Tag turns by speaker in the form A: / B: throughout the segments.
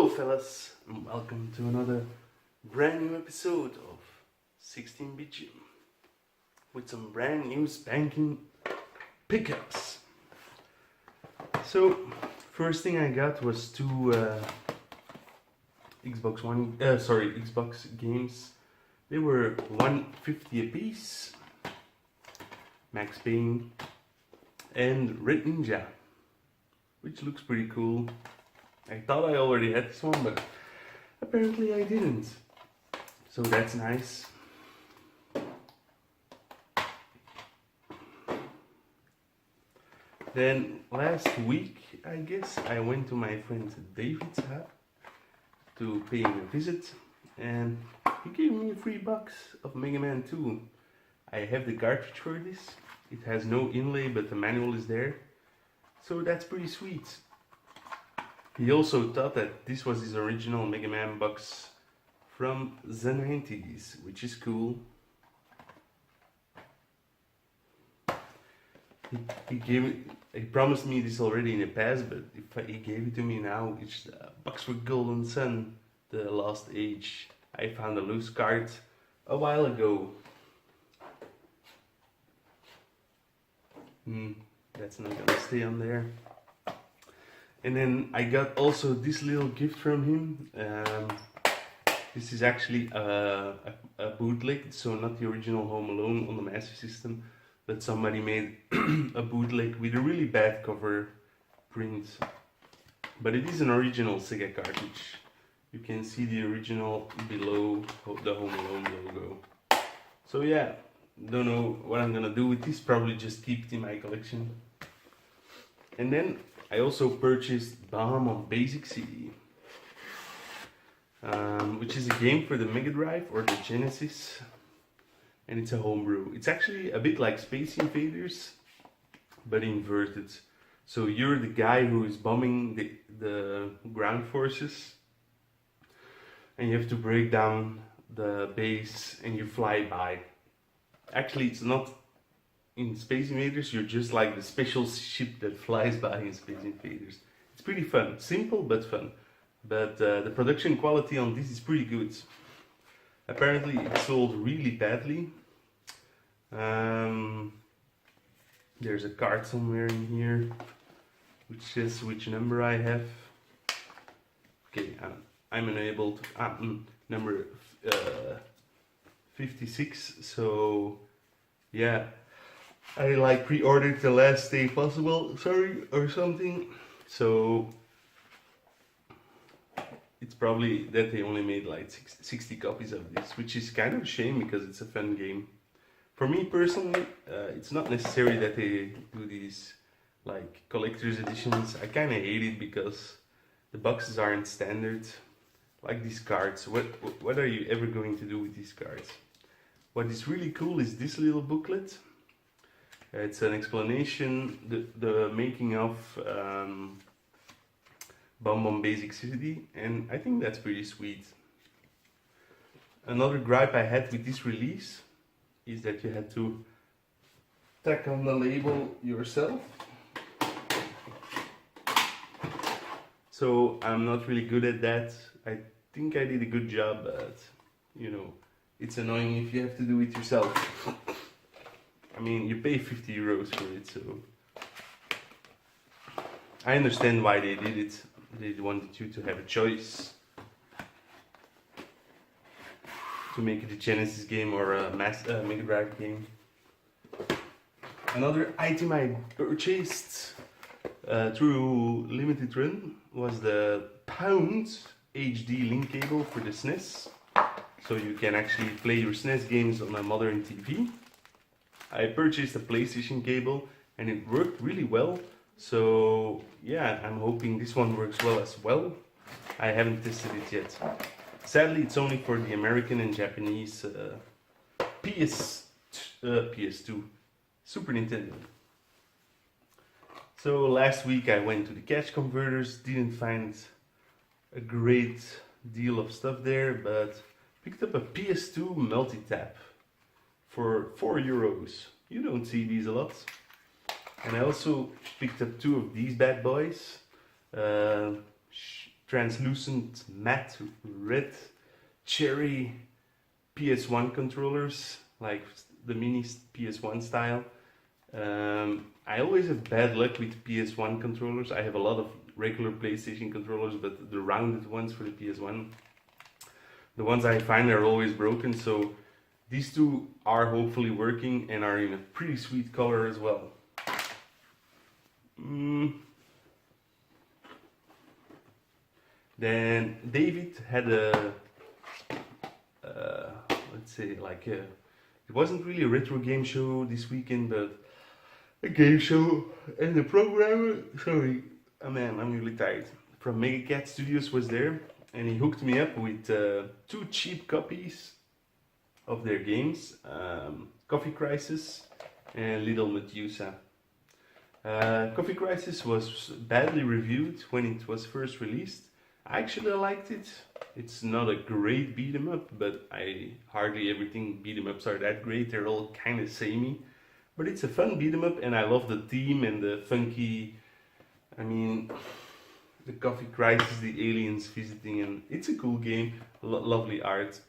A: Hello fellas, and welcome to another brand new episode of 16-bit Gym with some brand new spanking pickups. So, first thing I got was two Xbox games. They were $150 a piece. Max Payne and Red Ninja, which looks pretty cool. I thought I already had this one, but apparently I didn't. So that's nice. Then last week, I guess, I went to my friend David's house to pay him a visit, and he gave me $3 of Mega Man 2. I have the cartridge for this. It has no inlay, but the manual is there. So that's pretty sweet. He also thought that this was his original Mega Man box from the 90s, which is cool. He promised me this already in the past, but if he gave it to me now, it's the box for Golden Sun, the Lost Age. I found a loose card a while ago. That's not gonna stay on there. And then I got also this little gift from him. This is actually a bootleg, so not the original Home Alone on the Master System, but somebody made a bootleg with a really bad cover print. But it is an original Sega cartridge. You can see the original below the Home Alone logo. So yeah, don't know what I'm gonna do with this, probably just keep it in my collection. And then I also purchased Bomb on Basic CD, which is a game for the Mega Drive or the Genesis, and it's a homebrew. It's actually a bit like Space Invaders, but inverted. So you're the guy who is bombing the ground forces, and you have to break down the base and you fly by. Actually, it's not in Space Invaders, you're just like the special ship that flies by in Space Invaders. It's pretty fun, simple but fun. But the production quality on this is pretty good. Apparently it sold really badly. There's a card somewhere in here which says which number I have. Okay, I'm unable to... number 56, so yeah. I like pre-ordered the last day possible, or something. So it's probably that they only made like 60 copies of this, which is kind of a shame because it's a fun game. For me personally, it's not necessary that they do these like collector's editions. I kind of hate it because the boxes aren't standard. Like these cards, what are you ever going to do with these cards? What is really cool is this little booklet. It's an explanation, the making of Bomb on Basic CD, and I think that's pretty sweet. Another gripe I had with this release is that you had to tack on the label yourself. So I'm not really good at that. I think I did a good job, but you know, it's annoying if you have to do it yourself. I mean, you pay 50 euros for it, so I understand why they did it. They wanted you to have a choice to make it a Genesis game or a Mega Drive game. Another item I purchased through Limited Run was the Pound HD link cable for the SNES, so you can actually play your SNES games on a modern TV. I purchased a PlayStation cable and it worked really well, so yeah, I'm hoping this one works well as well. I haven't tested it yet. Sadly, it's only for the American and Japanese PS2, Super Nintendo. So last week I went to the cash converters, didn't find a great deal of stuff there, but picked up a PS2 multi-tap for €4. You don't see these a lot. And I also picked up two of these bad boys. translucent matte red cherry PS1 controllers, like the mini PS1 style. I always have bad luck with PS1 controllers. I have a lot of regular PlayStation controllers, but the rounded ones for the PS1, the ones I find are always broken. So these two are hopefully working and are in a pretty sweet color as well. Then David had a, let's say like a, it wasn't really a retro game show this weekend, but a game show, and the programmer, sorry, oh man, I'm really tired, from Mega Cat Studios was there, and he hooked me up with 2 cheap copies of their games, Coffee Crisis and Little Medusa. Coffee Crisis was badly reviewed when it was first released. I actually liked it. It's not a great beat 'em up, but hardly everything beat 'em ups are that great. They're all kind of samey. But it's a fun beat 'em up, and I love the theme and the funky, I mean, the Coffee Crisis, the aliens visiting, and it's a cool game, lovely art.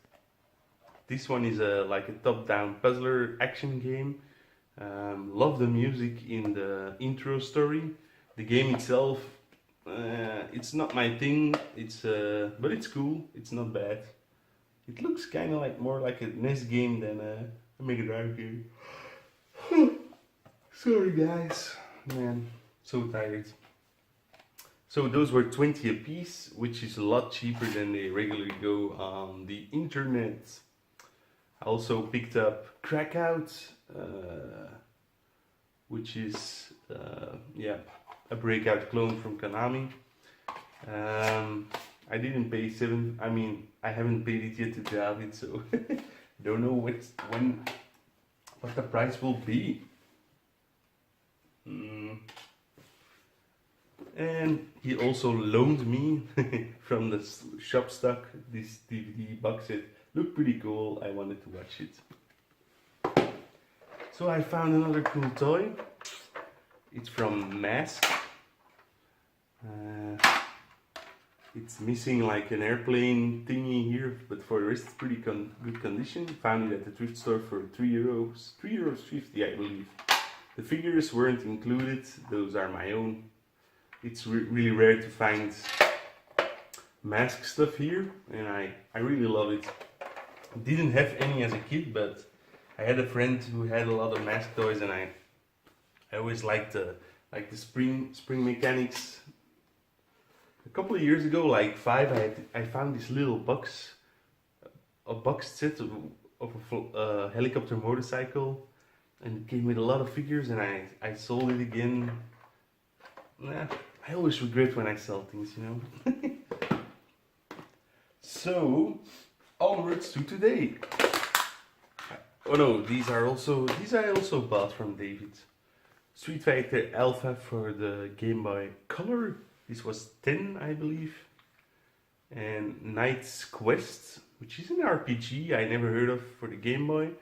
A: This one is like a top-down puzzler action game. Love the music in the intro story. The game itself, it's not my thing. But it's cool. It's not bad. It looks kind of like more like a NES game than a Mega Drive game. Sorry guys, man, so tired. So those were 20 a piece, which is a lot cheaper than they regularly go on the internet. I also picked up Crackout, which is yeah, a breakout clone from Konami. I didn't pay I haven't paid it yet to David, so don't know what the price will be. And he also loaned me from the shop stock this DVD box set. Looked pretty cool. I wanted to watch it. So I found another cool toy. It's from Mask. It's missing like an airplane thingy here, but for the rest it's pretty good condition. Found it at the thrift store for €3, €3.50 I believe. The figures weren't included, those are my own. It's really rare to find Mask stuff here, and I really love it. Didn't have any as a kid, but I had a friend who had a lot of Mask toys, and I always liked the spring mechanics. A couple of years ago, like 5, I found this little a box set of a helicopter motorcycle, and it came with a lot of figures, and I sold it again. Nah, I always regret when I sell things, you know. So, onwards to today. Oh no, these I also bought from David. Street Fighter Alpha for the Game Boy Color. This was 10, I believe. And Knight's Quest, which is an RPG I never heard of, for the Game Boy.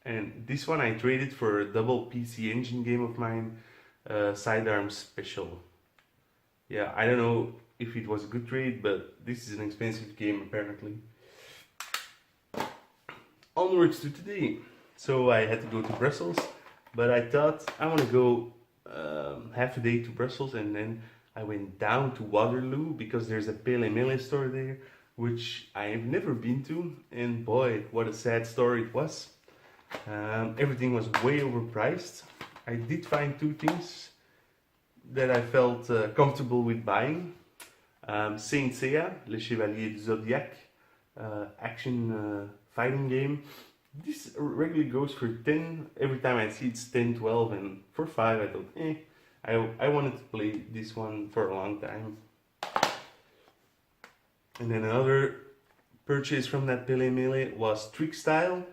A: And this one I traded for a double PC Engine game of mine, Sidearm Special. Yeah, I don't know if it was a good trade, but this is an expensive game apparently. Onwards to today. So I had to go to Brussels, but I thought I want to go half a day to Brussels, and then I went down to Waterloo because there's a Pele Mele store there, which I have never been to, and boy, what a sad story it was. Everything was way overpriced. I did find 2 things that I felt comfortable with buying. Saint Seiya, Le Chevalier du Zodiac, action fighting game. This regularly goes for 10. Every time I see it's 10, 12, and for 5 I thought, I wanted to play this one for a long time. And then another purchase from that Pele Mele was Trick Style,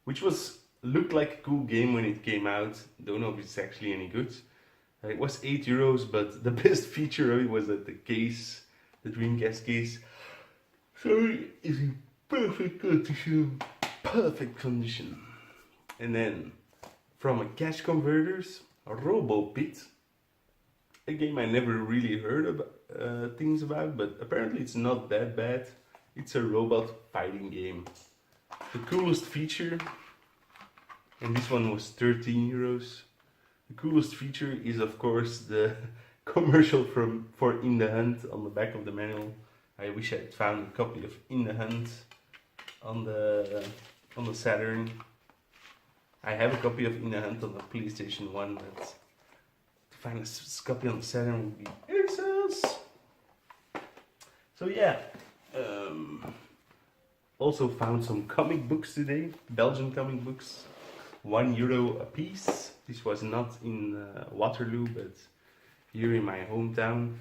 A: which looked like a cool game when it came out. Don't know if it's actually any good. It was €8, but the best feature of it was that the case, the Dreamcast case, is in perfect condition. Perfect condition. And then from a Cash Converters, a Robo Pit, a game I never really heard about, things about, but apparently it's not that bad. It's a robot fighting game. The coolest feature, and this one was 13 euros. The coolest feature is of course the commercial for In the Hunt on the back of the manual. I wish I'd found a copy of In the Hunt on the Saturn. I have a copy of In the Hunt on the PlayStation 1, but to find a copy on the Saturn would be excellent. So yeah, also found some comic books today, Belgian comic books, €1 a piece. This was not in Waterloo, but here in my hometown.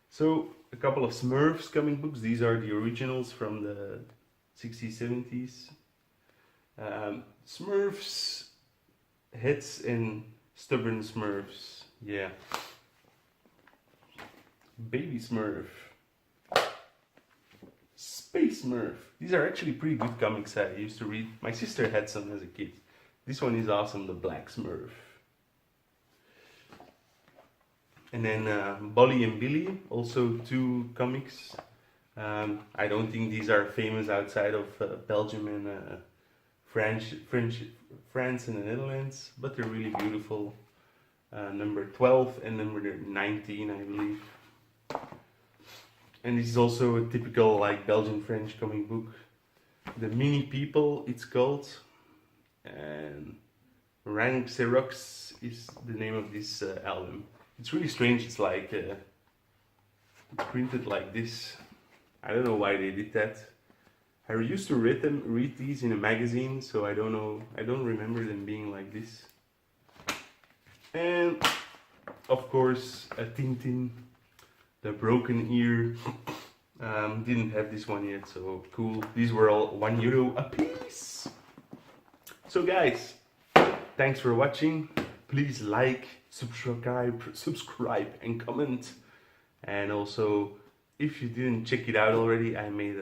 A: So a couple of Smurfs comic books. These are the originals from the 60s, 70s. Smurfs, Heads and Stubborn Smurfs. Yeah. Baby Smurf. Space Smurf. These are actually pretty good comics I used to read. My sister had some as a kid. This one is awesome, the Black Smurf. And then Bolly and Billy, also 2 comics. I don't think these are famous outside of Belgium and France and the Netherlands, but they're really beautiful. Number 12 and number 19, I believe. And this is also a typical like Belgian-French comic book. The Mini People, it's called. And Rang Xerox is the name of this album. It's really strange. It's like it's printed like this. I don't know why they did that. I used to read these in a magazine, so I don't know. I don't remember them being like this. And of course, a Tintin, the Broken Ear. Didn't have this one yet, so cool. These were all €1 a piece. So guys, thanks for watching. Please like, subscribe and comment. And also, if you didn't check it out already, I made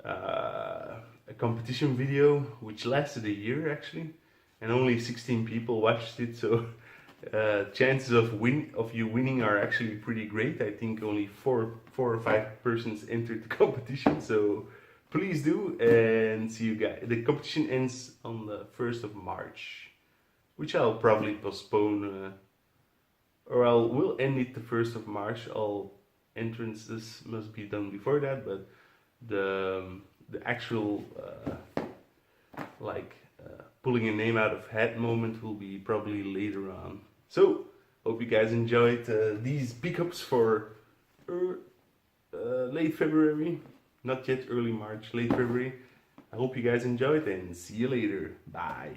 A: a competition video which lasted a year actually, and only 16 people watched it. So chances of you winning are actually pretty great. I think only four or five persons entered the competition. So please do, and see you guys. The competition ends on the 1st of March, which I'll probably postpone, or we'll end it the 1st of March. All entrances must be done before that, but the actual pulling a name out of hat moment will be probably later on. So hope you guys enjoyed these pickups for late February. Not yet early March, late February. I hope you guys enjoyed, and see you later. Bye.